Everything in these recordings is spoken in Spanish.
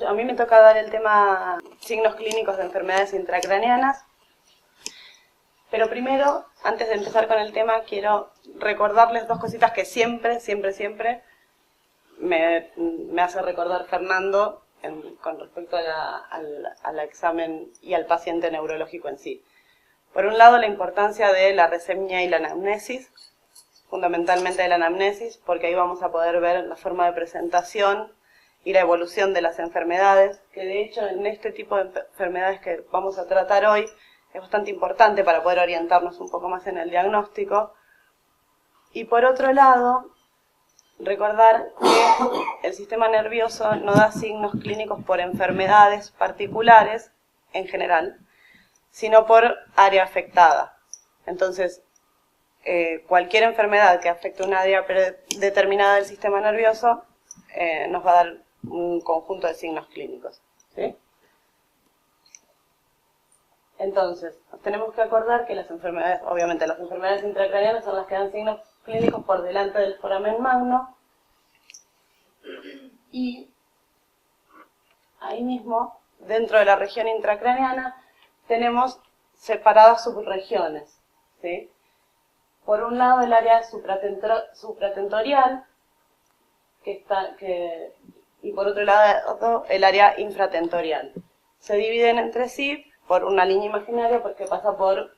A mí me toca dar el tema signos clínicos de enfermedades intracraneanas, pero primero, antes de empezar con el tema, quiero recordarles dos cositas que siempre me hace recordar Fernando con respecto al examen y al paciente neurológico en sí. Por un lado, la importancia de la reseña y la anamnesis, fundamentalmente de la anamnesis, porque ahí vamos a poder ver la forma de presentación y la evolución de las enfermedades, que de hecho en este tipo de enfermedades que vamos a tratar hoy es bastante importante para poder orientarnos un poco más en el diagnóstico. Y por otro lado, recordar que el sistema nervioso no da signos clínicos por enfermedades particulares en general, sino por área afectada. Entonces, cualquier enfermedad que afecte una área determinada del sistema nervioso nos va a dar un conjunto de signos clínicos, ¿sí? Entonces, tenemos que acordar que las enfermedades, obviamente las enfermedades intracraneanas son las que dan signos clínicos por delante del foramen magno, y ahí mismo, dentro de la región intracraneana, tenemos separadas subregiones, ¿sí? Por un lado el área supratentorial, y por otro lado el área infratentorial. Se dividen entre sí por una línea imaginaria porque pasa por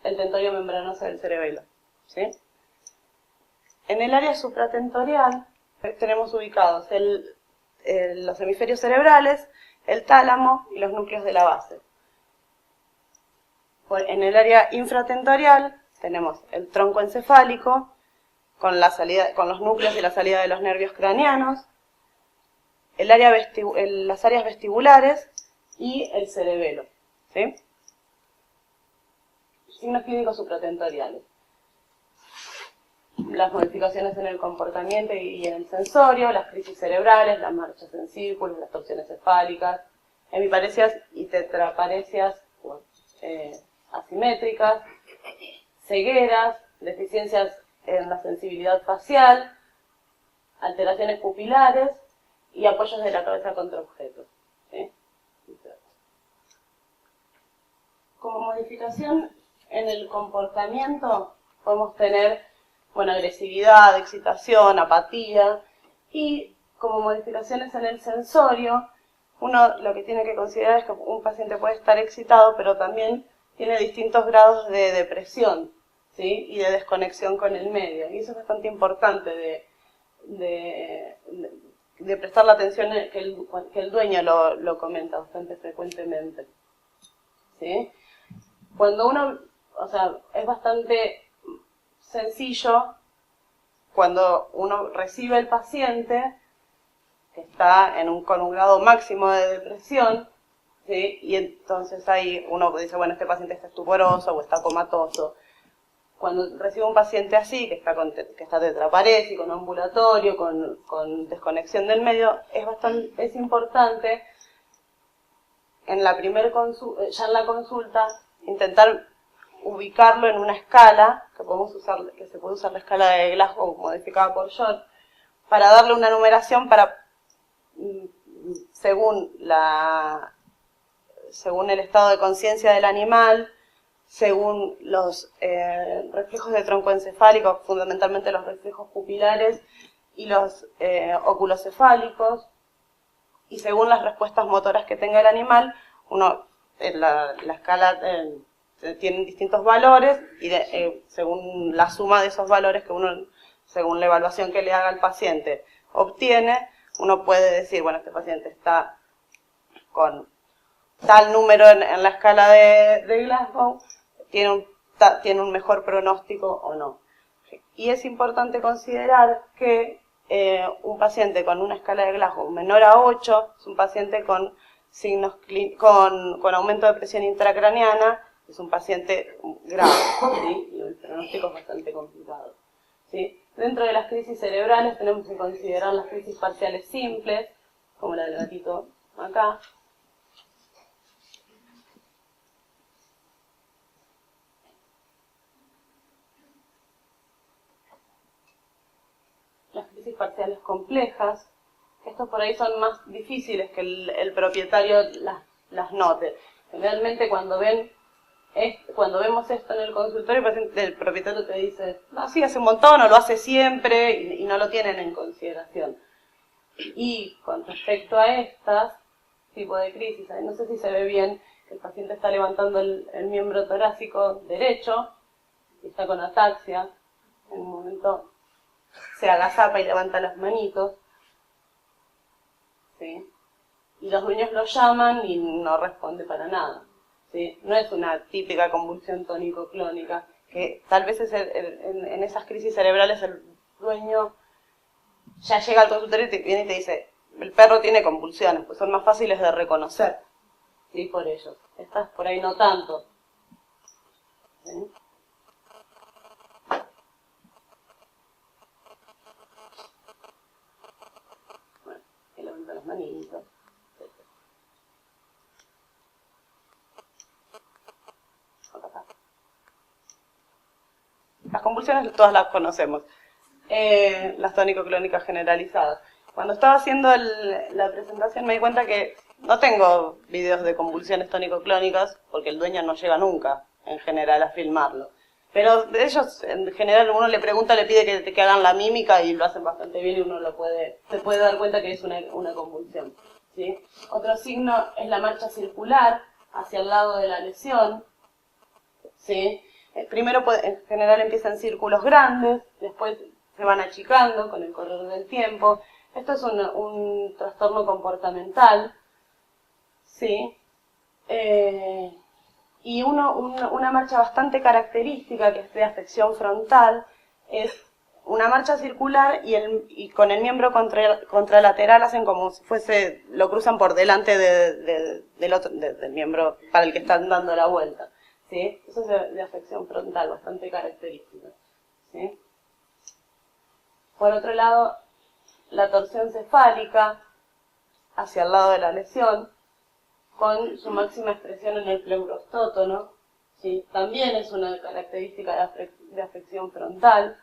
el tentorio membranoso del cerebelo, ¿sí? En el área supratentorial tenemos ubicados los hemisferios cerebrales, el tálamo y los núcleos de la base. En el área infratentorial tenemos el tronco encefálico, con los núcleos y la salida de los nervios craneanos, las áreas vestibulares y el cerebelo, ¿sí? Signos clínicos supratentoriales. Las modificaciones en el comportamiento y en el sensorio, las crisis cerebrales, las marchas en círculos, las torsiones cefálicas, hemiparesias y tetraparesias asimétricas, cegueras, deficiencias en la sensibilidad facial, alteraciones pupilares y apoyos de la cabeza contra objetos, ¿sí? Como modificación en el comportamiento podemos tener, agresividad, excitación, apatía, y como modificaciones en el sensorio, uno lo que tiene que considerar es que un paciente puede estar excitado, pero también tiene distintos grados de depresión, ¿sí? Y de desconexión con el medio. Y eso es bastante importante de prestar la atención que el dueño lo comenta bastante frecuentemente, ¿sí? Cuando uno, es bastante sencillo cuando uno recibe el paciente que está con un grado máximo de depresión, ¿sí? Y entonces ahí uno dice, bueno, este paciente está estuporoso o está comatoso. Cuando recibe un paciente así, que está tetraparésico, con ambulatorio, con desconexión del medio, es importante ya en la consulta intentar ubicarlo en una escala que se puede usar la escala de Glasgow modificada por Short, para darle una numeración según el estado de conciencia del animal, según los reflejos de tronco encefálico, fundamentalmente los reflejos pupilares y los oculocefálicos, y según las respuestas motoras que tenga el animal. La escala tiene distintos valores, y según la suma de esos valores que uno, según la evaluación que le haga al paciente, obtiene, uno puede decir, bueno, este paciente está con tal número en la escala de Glasgow, tiene un mejor pronóstico o no. Y es importante considerar que un paciente con una escala de Glasgow menor a 8 es un paciente con aumento de presión intracraneana, es un paciente grave, ¿sí? Y el pronóstico es bastante complicado, ¿sí? Dentro de las crisis cerebrales tenemos que considerar las crisis parciales simples, como la del gatito acá. Las crisis parciales complejas, Estos por ahí son más difíciles que el propietario las note. Generalmente cuando vemos esto en el consultorio, el propietario te dice, no, sí, hace un montón, o lo hace siempre, y no lo tienen en consideración. Y con respecto a estas tipo de crisis, no sé si se ve bien, el paciente está levantando el miembro torácico derecho, y está con ataxia, en un momento se agazapa y levanta las manitos, ¿sí? Y los dueños lo llaman y no responde para nada, ¿sí? No es una típica convulsión tónico-clónica, que tal vez en esas crisis cerebrales el dueño ya llega al consultorio y viene y te dice, el perro tiene convulsiones, pues son más fáciles de reconocer, ¿sí? Por ellos. Estas por ahí no tanto, ¿sí? Bueno, que levanta las manitos. Las convulsiones todas las conocemos, las tónico-clónicas generalizadas. Cuando estaba haciendo la presentación me di cuenta que no tengo videos de convulsiones tónico-clónicas porque el dueño no llega nunca, en general, a filmarlo. Pero de ellos, en general, uno le pregunta, le pide que hagan la mímica y lo hacen bastante bien y uno se puede dar cuenta que es una convulsión, ¿sí? Otro signo es la marcha circular hacia el lado de la lesión, ¿sí? Primero, en general, empiezan en círculos grandes, después se van achicando con el correr del tiempo. Esto es un trastorno comportamental, ¿sí? Y una marcha bastante característica, que es de afección frontal, es una marcha circular y con el miembro contralateral hacen como si fuese, lo cruzan por delante del miembro para el que están dando la vuelta, ¿sí? Eso es de afección frontal, bastante característica, ¿sí? Por otro lado, la torsión cefálica hacia el lado de la lesión, con su máxima expresión en el pleuróstono, ¿sí? También es una característica de afección frontal.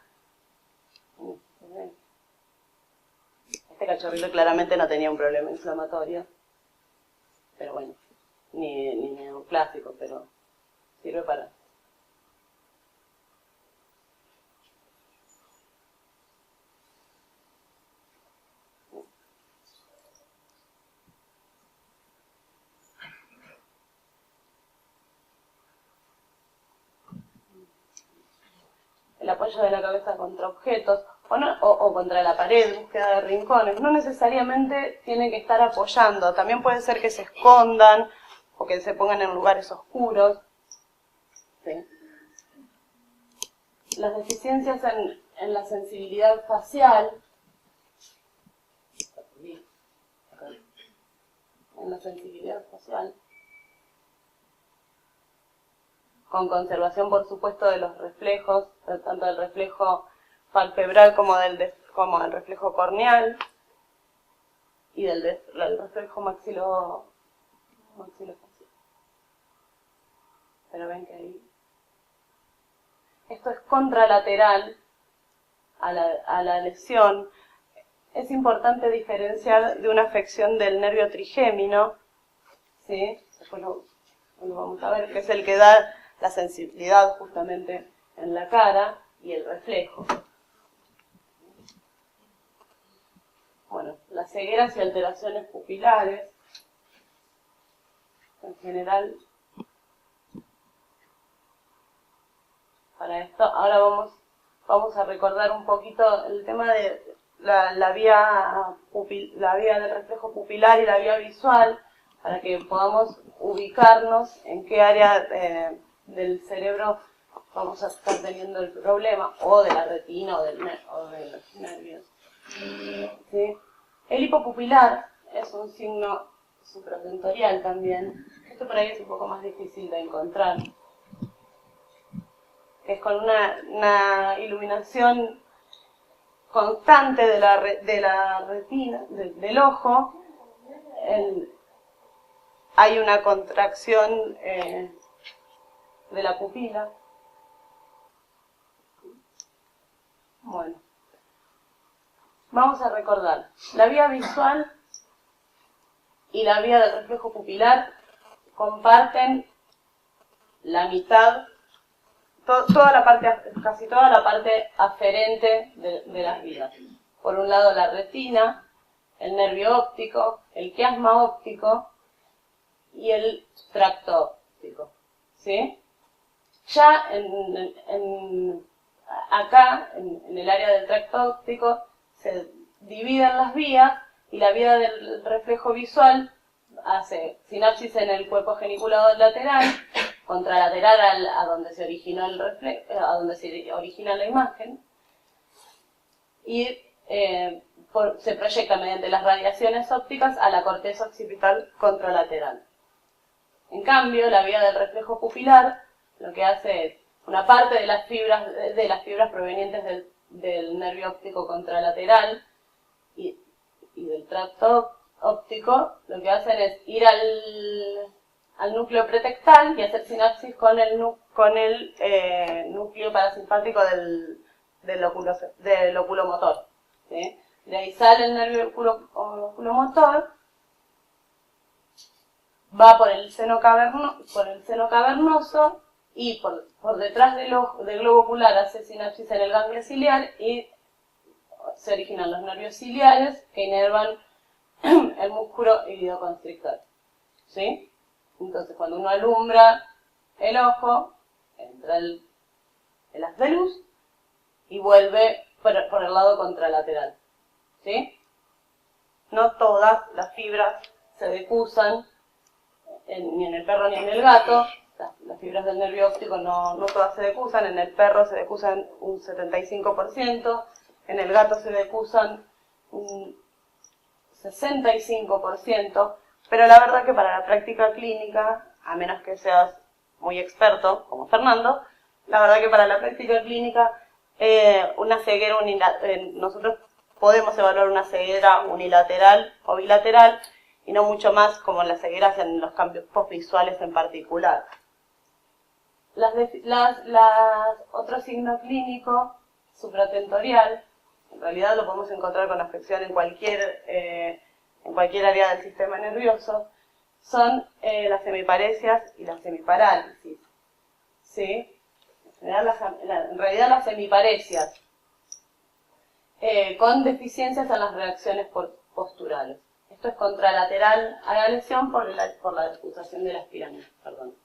Este cachorrito claramente no tenía un problema inflamatorio, pero bueno, ni neoclásico, pero sirve para... El apoyo de la cabeza contra objetos o contra la pared, búsqueda de rincones. No necesariamente tiene que estar apoyando, también puede ser que se escondan o que se pongan en lugares oscuros, ¿sí? Las deficiencias en la sensibilidad facial, con conservación, por supuesto, de los reflejos, tanto del reflejo palpebral como del reflejo corneal y del reflejo maxilofacial. Pero ven que ahí... Esto es contralateral a la lesión. Es importante diferenciar de una afección del nervio trigémino, ¿sí? Después lo vamos a ver, que es el que da la sensibilidad justamente en la cara y el reflejo. Bueno, las cegueras y alteraciones pupilares, en general, para esto, ahora vamos a recordar un poquito el tema de la vía del reflejo pupilar y la vía visual, para que podamos ubicarnos en qué área del cerebro vamos a estar teniendo el problema, o de la retina o de los nervios, ¿sí? El hipopupilar es un signo supratentorial también. Esto por ahí es un poco más difícil de encontrar, que es con una iluminación constante de la retina, del ojo. Hay una contracción de la pupila. Bueno, vamos a recordar, la vía visual y la vía del reflejo pupilar comparten la mitad, casi toda la parte aferente de las vías. Por un lado la retina, el nervio óptico, el quiasma óptico y el tracto óptico, ¿sí? Ya acá, en el área del tracto óptico, se dividen las vías y la vía del reflejo visual hace sinapsis en el cuerpo geniculado lateral, contralateral a donde se originó el reflejo, a donde se origina la imagen, y se proyecta mediante las radiaciones ópticas a la corteza occipital contralateral. En cambio, la vía del reflejo pupilar lo que hace es una parte de las fibras provenientes del nervio óptico contralateral y del tracto óptico, lo que hacen es ir al núcleo pretectal y hacer sinapsis con el núcleo parasimpático del oculomotor, ¿sí? De ahí sale el nervio oculomotor, va por el seno cavernoso y por detrás del globo ocular hace sinapsis en el ganglio ciliar y se originan los nervios ciliares que inervan el músculo iridoconstrictor, ¿sí? Entonces, cuando uno alumbra el ojo, entra el haz de luz y vuelve por el lado contralateral, ¿sí? No todas las fibras se decusan, ni en el perro ni en el gato. Las fibras del nervio óptico no todas se decusan. En el perro se decusan un 75%, en el gato se decusan un 65%, pero la verdad que para la práctica clínica, a menos que seas muy experto, como Fernando, la verdad que para la práctica clínica, una ceguera nosotros podemos evaluar una ceguera unilateral o bilateral, y no mucho más como las cegueras en los cambios postvisuales en particular. Otro signo clínico supratentorial, en realidad lo podemos encontrar con afección en cualquier área del sistema nervioso, son las semiparesias y las semiparálisis, ¿sí? En realidad las semiparesias, con deficiencias en las reacciones posturales. Esto es contralateral a la lesión por la decusación de las pirámides, perdón.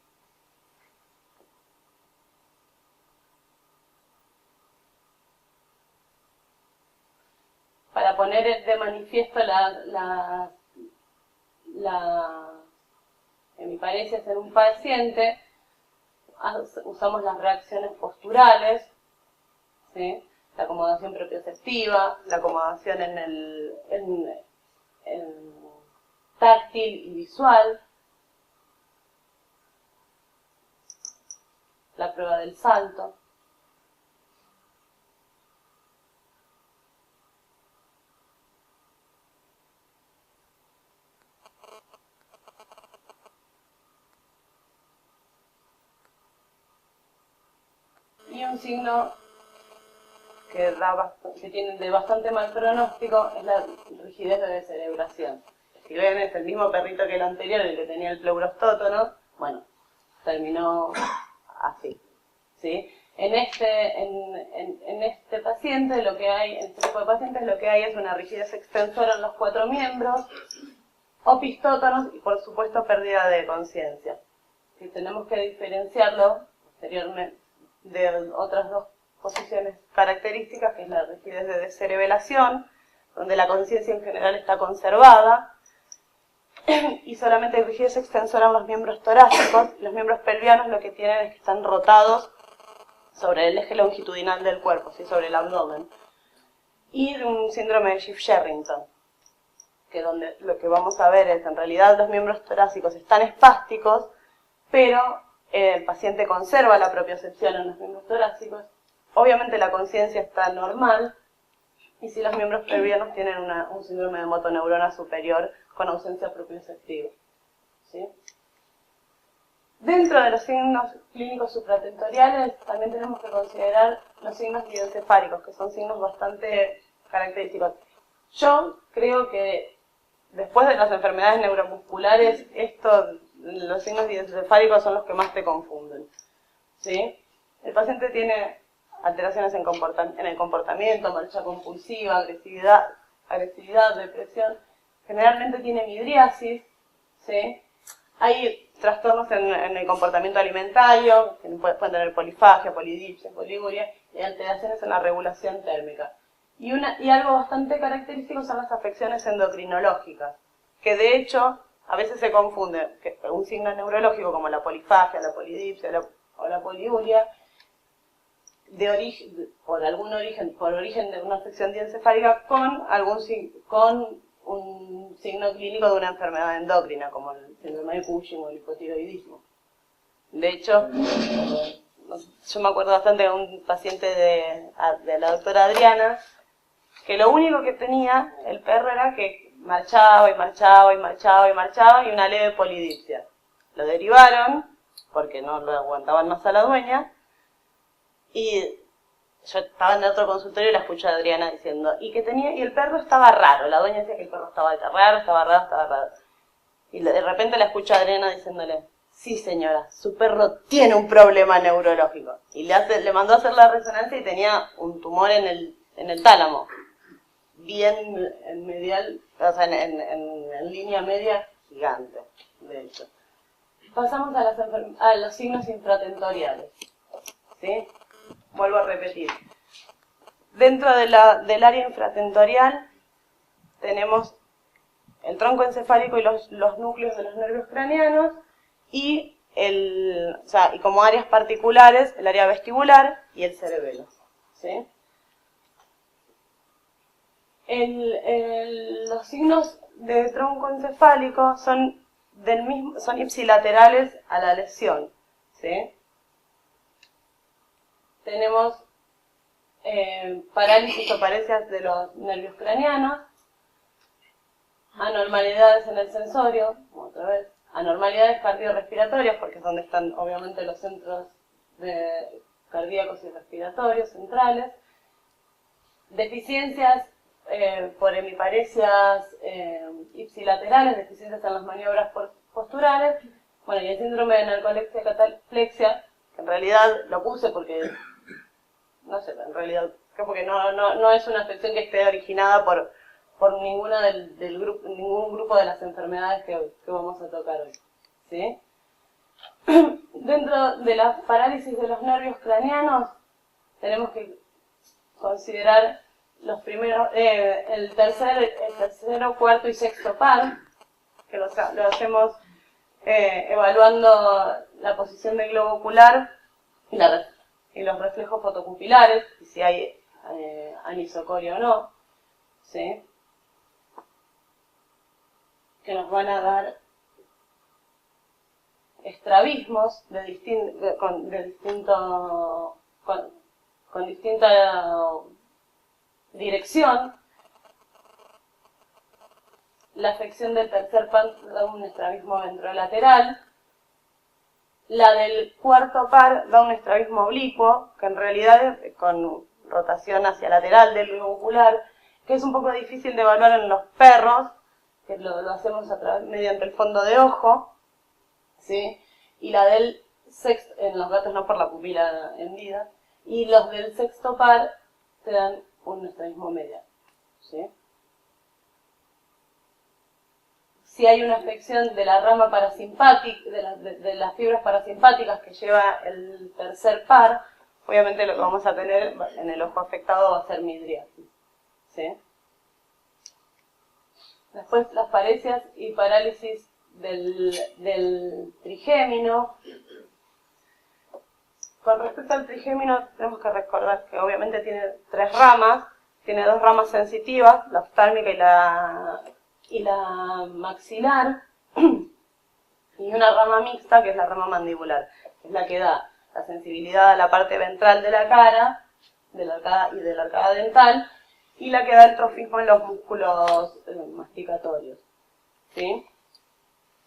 Para poner de manifiesto las hemiparesias en un paciente, usamos las reacciones posturales, ¿sí? La acomodación propioceptiva, la acomodación en táctil y visual, la prueba del salto. Y un signo que tiene de bastante mal pronóstico es la rigidez de descerebración. Si ven, es el mismo perrito que el anterior, el que tenía el pleurostótono. Bueno, terminó así, ¿sí? En este paciente, en este tipo de pacientes, lo que hay es una rigidez extensora en los 4 miembros, opistótonos y, por supuesto, pérdida de conciencia. Si tenemos que diferenciarlo posteriormente de otras dos posiciones características, que es la rigidez de descerebelación, donde la conciencia en general está conservada, y solamente hay rigidez extensora en los miembros torácicos. Los miembros pelvianos lo que tienen es que están rotados sobre el eje longitudinal del cuerpo, ¿sí? Sobre el abdomen. Y un síndrome de Schiff-Sherrington, que donde lo que vamos a ver es, en realidad, los miembros torácicos están espásticos, pero el paciente conserva la propiocepción en los miembros torácicos. Obviamente la conciencia está normal, y si los miembros pelvianos tienen un síndrome de motoneurona superior con ausencia propioceptiva, ¿sí? Dentro de los signos clínicos supratentoriales también tenemos que considerar los signos videocefálicos, que son signos bastante característicos. Yo creo que después de las enfermedades neuromusculares, los signos diencefálicos son los que más te confunden, ¿sí? El paciente tiene alteraciones en el comportamiento, marcha compulsiva, agresividad, depresión, generalmente tiene midriasis, ¿sí? Hay trastornos en el comportamiento alimentario, que pueden tener polifagia, polidipsia, poliguria, y alteraciones en la regulación térmica. Y algo bastante característico son las afecciones endocrinológicas, que de hecho a veces se confunde que un signo neurológico como la polifagia, la polidipsia o la poliuria, por origen de una afección diencefálica con un signo clínico de una enfermedad endocrina, como el síndrome de Cushing o el hipotiroidismo. De hecho, yo me acuerdo bastante de un paciente de la doctora Adriana, que lo único que tenía el perro era que marchaba y una leve polidipsia. Lo derivaron, porque no lo aguantaban más a la dueña, y yo estaba en el otro consultorio y la escuché a Adriana diciendo, y el perro estaba raro, la dueña decía que el perro estaba raro. Y de repente la escucho a Adriana diciéndole, sí señora, su perro tiene un problema neurológico. Y le mandó a hacer la resonancia y tenía un tumor en el tálamo, bien en medial, o sea, en línea media gigante, de hecho. Pasamos a los signos infratentoriales, ¿sí? Vuelvo a repetir. Dentro del área infratentorial tenemos el tronco encefálico y los núcleos de los nervios craneanos y como áreas particulares el área vestibular y el cerebelo, ¿sí? Los signos de tronco encefálico son ipsilaterales a la lesión, ¿sí? Tenemos parálisis o parecias de los nervios craneanos, anormalidades en el sensorio, otra vez, anormalidades cardiorrespiratorias, porque es donde están obviamente los centros cardíacos y respiratorios centrales, deficiencias por hemiparesias ipsilaterales, deficiencias en las maniobras posturales, bueno, y el síndrome de narcolepsia catalepsia, que en realidad lo puse porque, no sé, en realidad creo que no es una afección que esté originada por ningún grupo de las enfermedades que vamos a tocar hoy, ¿sí? Dentro de la parálisis de los nervios craneanos tenemos que considerar los primeros, el tercero, cuarto y sexto par, que lo hacemos evaluando la posición del globo ocular y los reflejos fotopupilares, y si hay anisocoria o no, ¿sí? Que nos van a dar estrabismos con distinta dirección. La afección del tercer par da un estrabismo ventrolateral. La del cuarto par da un estrabismo oblicuo, que en realidad es con rotación hacia lateral del globo ocular, que es un poco difícil de evaluar en los perros, que lo hacemos mediante el fondo de ojo, ¿sí? Y la del sexto, en los gatos no por la pupila hendida, y los del sexto par te dan un estrabismo medial, ¿sí? Si hay una afección de la rama parasimpática, de las fibras parasimpáticas que lleva el tercer par, obviamente lo que vamos a tener en el ojo afectado va a ser midriasis, ¿sí? Después las parecias y parálisis del trigémino. Con respecto al trigémino tenemos que recordar que obviamente tiene tres ramas, tiene dos ramas sensitivas, la oftálmica y la maxilar, y una rama mixta que es la rama mandibular, que es la que da la sensibilidad a la parte ventral de la cara y de la arcada dental, y la que da el trofismo en los músculos masticatorios, ¿sí?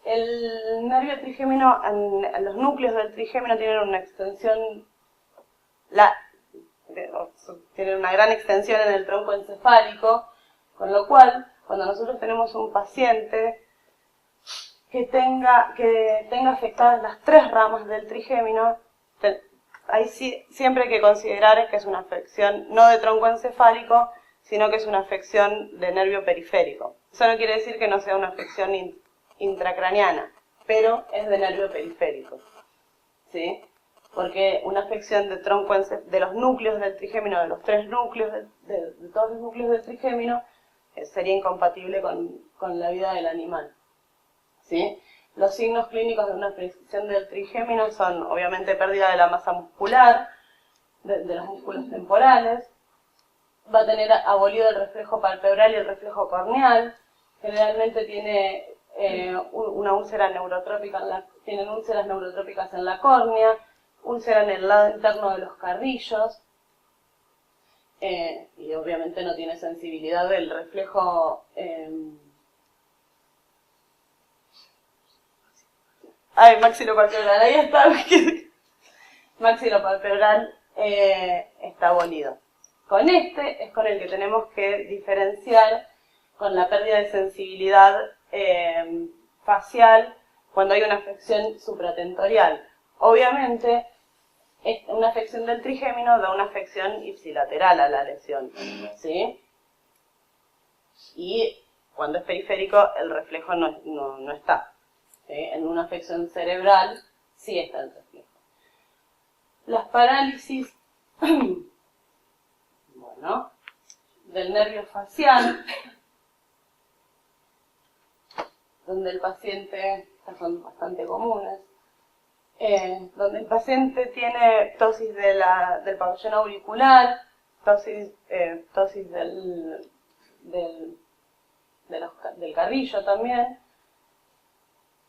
El nervio trigémino, en los núcleos del trigémino tienen una extensión, tienen una gran extensión en el tronco encefálico, Con lo cual, cuando nosotros tenemos un paciente que tenga afectadas las 3 ramas del trigémino, ahí sí, siempre hay que considerar que es una afección no de tronco encefálico, sino que es una afección de nervio periférico. Eso no quiere decir que no sea una afección intracraneana, pero es de nervio periférico, ¿sí? Porque una afección de tronco de los núcleos del trigémino, de los 3 núcleos, de todos los núcleos del trigémino, sería incompatible con la vida del animal, ¿sí? Los signos clínicos de una afección del trigémino son, obviamente, pérdida de la masa muscular, de los músculos temporales, va a tener abolido el reflejo palpebral y el reflejo corneal, generalmente tiene una úlcera neurotrópica, tienen úlceras neurotrópicas en la córnea, úlcera en el lado interno de los carrillos, y obviamente no tiene sensibilidad del reflejo maxilopalpebral, ahí está, maxilopalpebral está abolido. Con este es con el que tenemos que diferenciar con la pérdida de sensibilidad facial cuando hay una afección supratentorial. Obviamente, una afección del trigémino da una afección ipsilateral a la lesión, ¿sí? Y cuando es periférico, el reflejo no está, ¿sí? En una afección cerebral sí está el reflejo. Las parálisis, bueno, del nervio facial, donde el paciente, estas son bastante comunes, donde el paciente tiene ptosis del pabellón auricular, ptosis del carrillo también,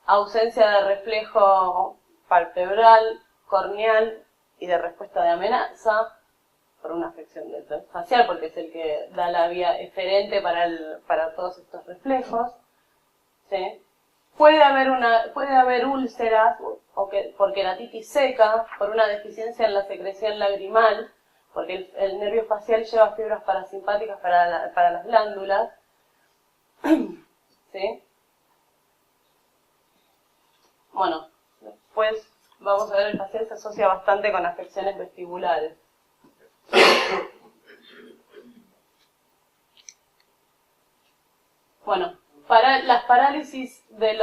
ausencia de reflejo palpebral, corneal y de respuesta de amenaza por una afección del plexo facial, porque es el que da la vía eferente para todos estos reflejos, ¿sí? Puede haber úlceras por queratitis seca, por una deficiencia en la secreción lagrimal, porque el nervio facial lleva fibras parasimpáticas para las glándulas, ¿sí? Bueno, después vamos a ver, el facial se asocia bastante con afecciones vestibulares. Bueno, para las parálisis del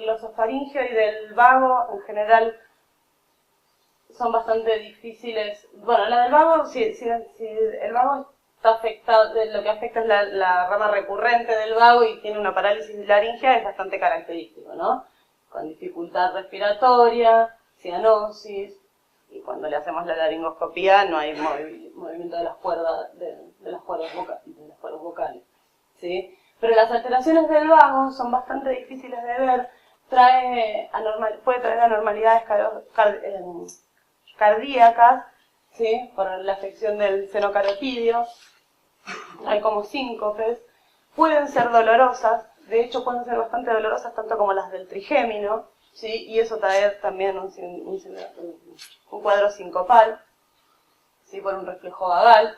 glosofaringeo y del vago, en general, son bastante difíciles. Bueno, la del vago, si el vago está afectado, lo que afecta es la rama recurrente del vago y tiene una parálisis laringea, es bastante característico, ¿no? Con dificultad respiratoria, cianosis, y cuando le hacemos la laringoscopía no hay movimiento de las cuerdas vocales, ¿sí? Pero las alteraciones del vago son bastante difíciles de ver, puede traer anormalidades cardíacas, ¿sí? Por la afección del seno carotidio, hay como síncopes, pueden ser dolorosas, de hecho pueden ser bastante dolorosas tanto como las del trigémino, ¿sí? Y eso trae también un cuadro sincopal, ¿sí? Por un reflejo vagal.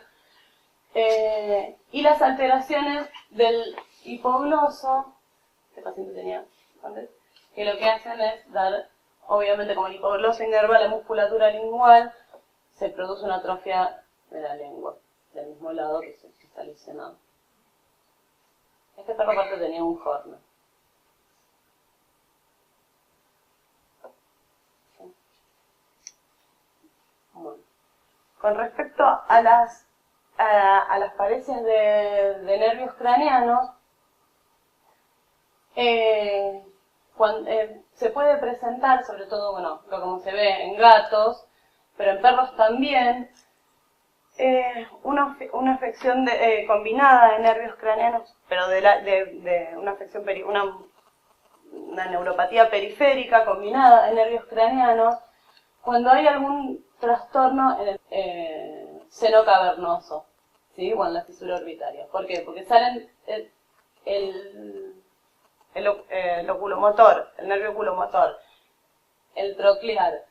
Y las alteraciones del hipogloso, este paciente tenía antes, que lo que hacen es dar, obviamente como el hipogloso inerva la musculatura lingual, se produce una atrofia de la lengua, del mismo lado que está lesionado. Este perro aparte tenía un horno. Bueno. Con respecto a las parencias de nervios craneanos, se puede presentar, sobre todo, bueno, como se ve en gatos, pero en perros también, una afección combinada de nervios craneanos, pero de una afección, una neuropatía periférica combinada de nervios craneanos, cuando hay algún trastorno en el seno cavernoso, ¿sí? O en la fisura orbitaria. ¿Por qué? Porque salen el oculomotor, el nervio oculomotor, el troclear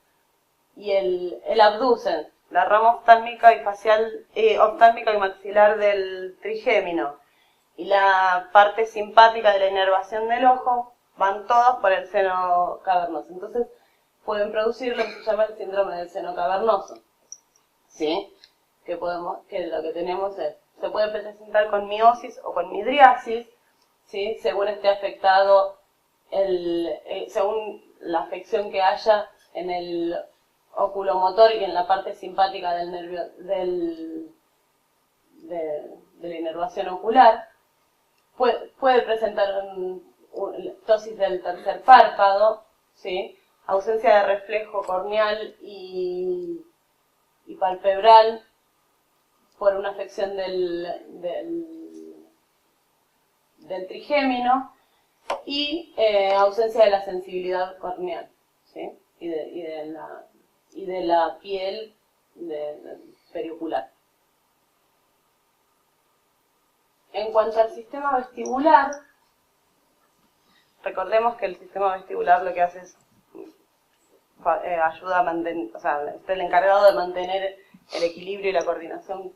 y el abducens, la rama oftálmica y facial, oftálmica y maxilar del trigémino y la parte simpática de la inervación del ojo van todos por el seno cavernoso. Entonces pueden producir lo que se llama el síndrome del seno cavernoso. ¿Sí? Que lo que tenemos es, se puede presentar con miosis o con midriasis, ¿sí? Según esté afectado, según la afección que haya en el oculomotor y en la parte simpática del nervio de la inervación ocular. Puede presentar ptosis del tercer párpado, ¿sí? Ausencia de reflejo corneal y palpebral por una afección del trigémino y ausencia de la sensibilidad corneal, ¿sí? y de la piel periocular. En cuanto al sistema vestibular, recordemos que el sistema vestibular lo que hace es ayuda a mantener, o sea, es el encargado de mantener el equilibrio y la coordinación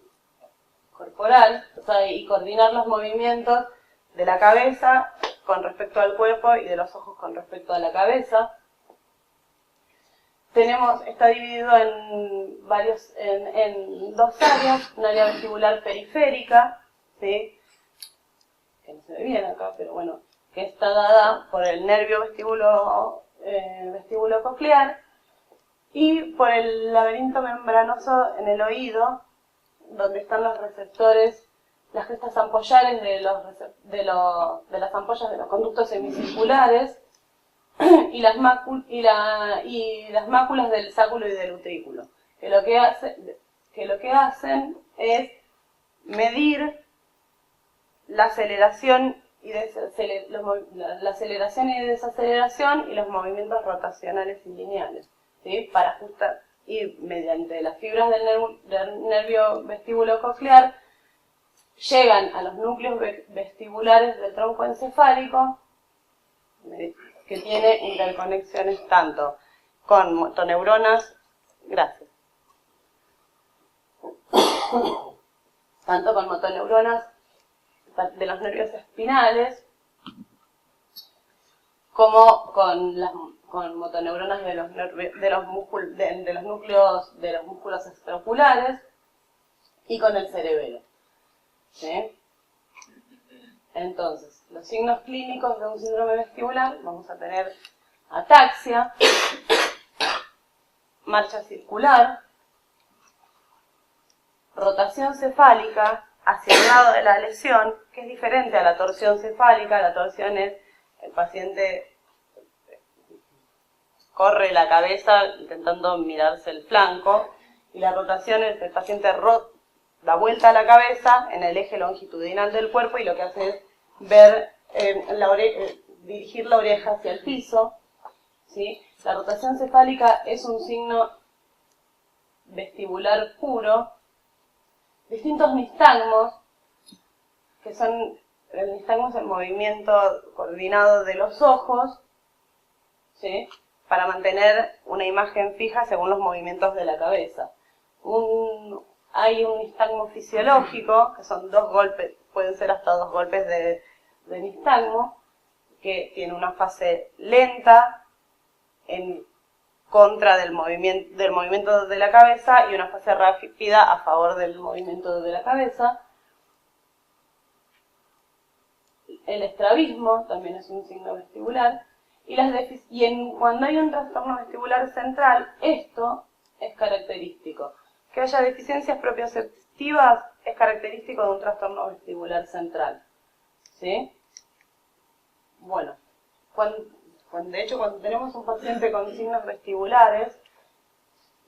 corporal, o sea, y coordinar los movimientos de la cabeza con respecto al cuerpo y de los ojos con respecto a la cabeza. Está dividido en dos áreas, un área vestibular periférica, ¿sí? Que no se ve bien acá, pero bueno, que está dada por el nervio vestíbulo coclear y por el laberinto membranoso en el oído, donde están los receptores, las crestas ampollares de las ampollas de los conductos semicirculares y las máculas del sáculo y del utrículo, que lo que hacen es medir la aceleración y desaceleración y los movimientos rotacionales y lineales, ¿sí? Para ajustar, y mediante las fibras del nervio vestíbulo coclear llegan a los núcleos vestibulares del tronco encefálico, que tiene interconexiones tanto con motoneuronas, de los nervios espinales, como con motoneuronas de los músculos extraoculares y con el cerebelo, ¿sí? Entonces, los signos clínicos de un síndrome vestibular, vamos a tener ataxia, marcha circular, rotación cefálica hacia el lado de la lesión, que es diferente a la torsión cefálica. La torsión es el paciente corre la cabeza intentando mirarse el flanco, y la rotación es el paciente da vuelta a la cabeza en el eje longitudinal del cuerpo y lo que hace es ver dirigir la oreja hacia el piso, ¿sí? La rotación cefálica es un signo vestibular puro. Distintos nistagmos, que son, el nistagmo es el movimiento coordinado de los ojos, ¿sí? Para mantener una imagen fija según los movimientos de la cabeza. Hay un nistagmo fisiológico, que son 2 golpes, pueden ser hasta 2 golpes de nistagmo, que tiene una fase lenta en contra del movimiento de la cabeza y una fase rápida a favor del movimiento de la cabeza. El estrabismo también es un signo vestibular. Cuando hay un trastorno vestibular central, esto es característico. Que haya deficiencias propioceptivas es característico de un trastorno vestibular central, ¿sí? Bueno, de hecho, cuando tenemos un paciente con signos vestibulares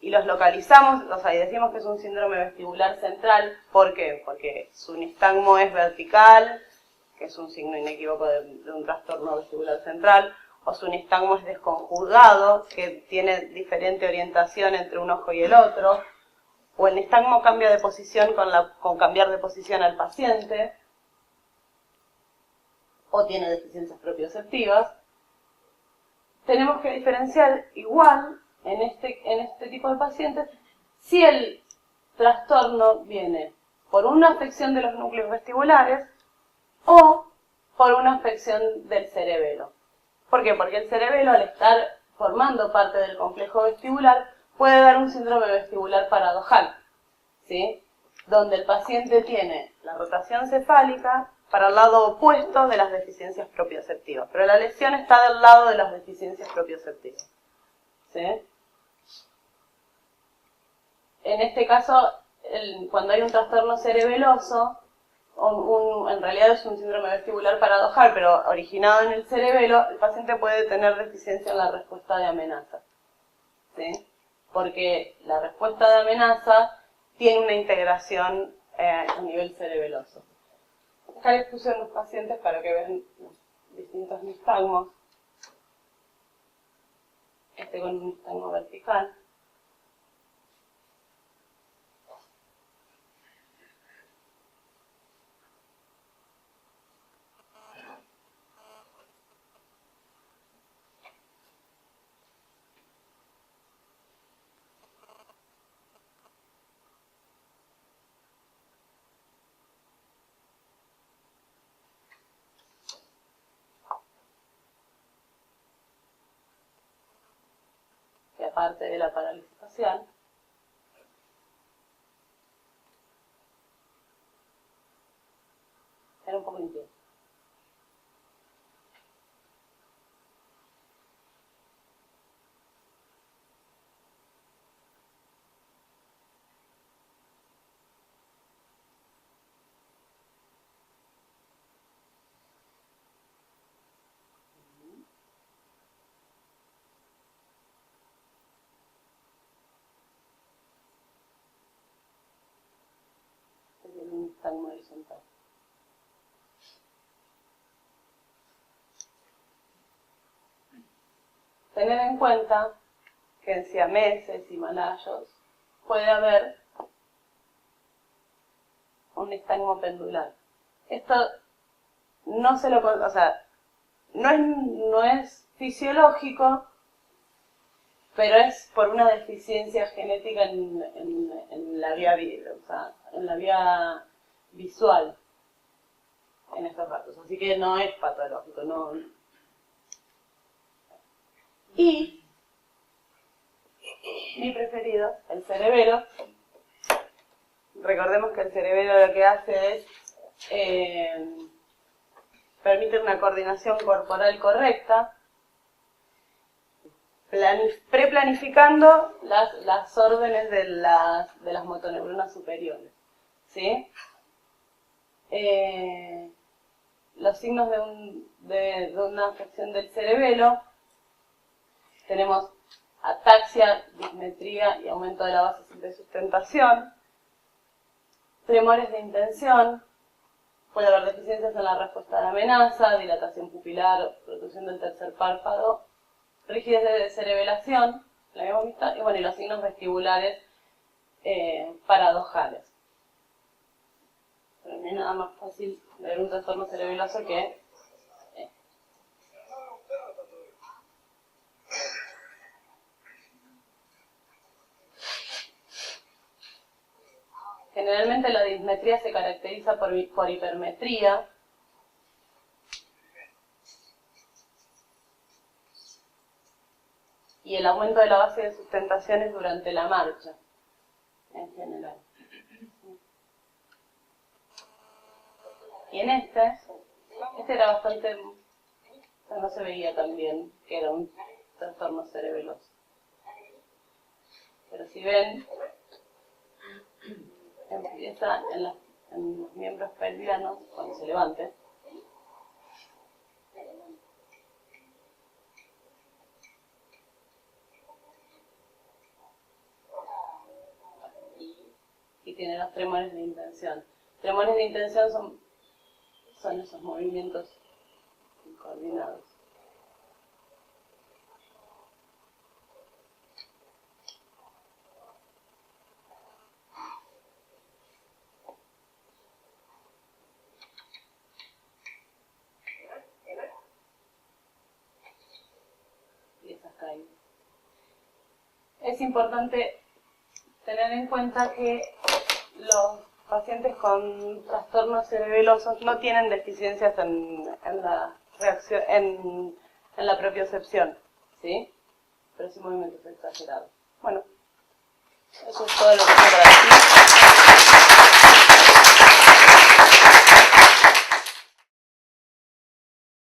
y los localizamos, o sea, y decimos que es un síndrome vestibular central, ¿por qué? Porque su nistagmo es vertical, que es un signo inequívoco de un trastorno vestibular central, o su nistagmo es desconjugado, que tiene diferente orientación entre un ojo y el otro, o el nistagmo cambia de posición con cambiar de posición al paciente, o tiene deficiencias propioceptivas. Tenemos que diferenciar igual en este tipo de pacientes si el trastorno viene por una afección de los núcleos vestibulares o por una afección del cerebelo. ¿Por qué? Porque el cerebelo, al estar formando parte del complejo vestibular, puede dar un síndrome vestibular paradojal, ¿sí? Donde el paciente tiene la rotación cefálica para el lado opuesto de las deficiencias propioceptivas, pero la lesión está del lado de las deficiencias propioceptivas, ¿sí? En este caso, cuando hay un trastorno cerebeloso, en realidad es un síndrome vestibular paradojal, pero originado en el cerebelo, el paciente puede tener deficiencia en la respuesta de amenaza, ¿sí? Porque la respuesta de amenaza tiene una integración a nivel cerebeloso. Acá les puse unos pacientes para que vean los distintos nistagmos. Este con un nistagmo vertical. Que aparte de la parálisis facial, era un poco inquieto. Tiene un nistagmo horizontal. Tener en cuenta que en siameses y malayos puede haber un nistagmo pendular. Esto no se lo, o sea, no es fisiológico, pero es por una deficiencia genética en la vía, o sea, en la vía visual en estos ratos. Así que no es patológico, no. Y mi preferido, el cerebelo. Recordemos que el cerebelo lo que hace es permite una coordinación corporal correcta, preplanificando las órdenes de las motoneuronas superiores, ¿sí? Los signos de una afección del cerebelo, tenemos ataxia, dismetría y aumento de la base de sustentación, tremores de intención, puede haber deficiencias en la respuesta a la amenaza, dilatación pupilar, protrusión del tercer párpado, rigidez de cerebelación, la habíamos visto, y bueno, y los signos vestibulares paradojales. Pero no es nada más fácil ver un trastorno cerebeloso que generalmente la dismetría se caracteriza por hipermetría, y el aumento de la base de sustentaciones durante la marcha, en general. Y en este era bastante, o sea, no se veía tan bien que era un trastorno cerebeloso. Pero si ven, empieza en los miembros pelvianos, cuando se levante, y tiene los tremores de intención. Tremores de intención son esos movimientos coordinados. Y esas caídas. Es importante tener en cuenta que los pacientes con trastornos cerebelosos no tienen deficiencias en la reacción, en la propiocepción, ¿sí? Pero sí movimientos exagerados. Bueno, eso es todo lo que tengo para decir.